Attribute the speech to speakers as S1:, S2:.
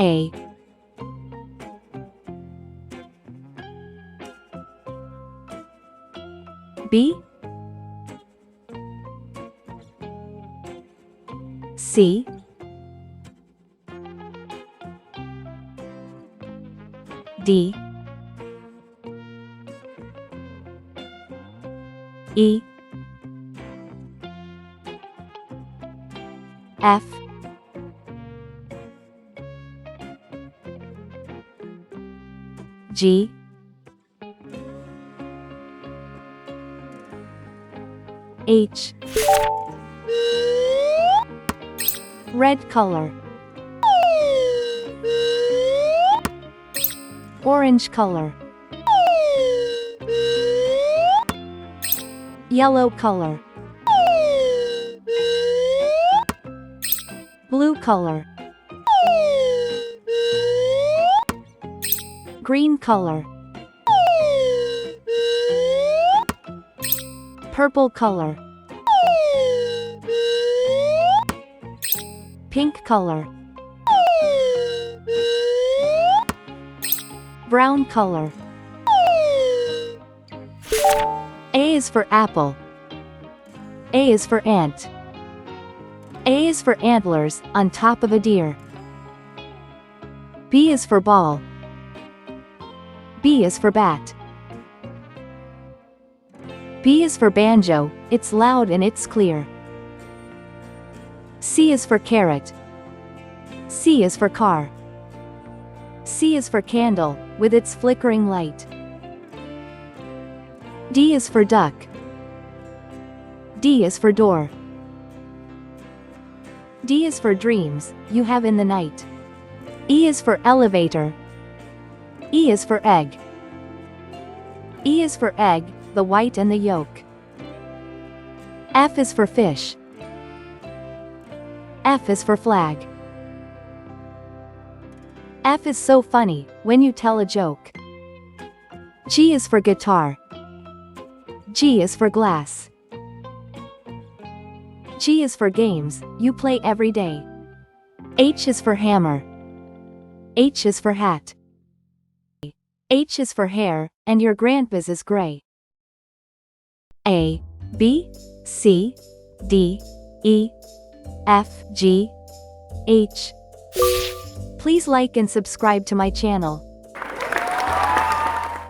S1: A, B, C, D, E, F, G, H. Red color. Orange color. Yellow color. Blue color. Green color. Purple color. Pink color. Brown color. A is for apple. A is for ant. A is for antlers on top of a deer. B is for ball. B is for bat. B is for banjo, it's loud and it's clear. C is for carrot. C is for car. C is for candle, with its flickering light. D is for duck. D is for door. D is for dreams, you have in the night. E is for elevator. E is for egg. E is for egg, the white and the yolk. F is for fish. F is for flag. F is so funny, when you tell a joke. G is for guitar. G is for glass. G is for games, you play every day. H is for hammer. H is for hat. H is for hair, and your grandpa's is gray. A, B, C, D, E, F, G, H. Please like and subscribe to my channel.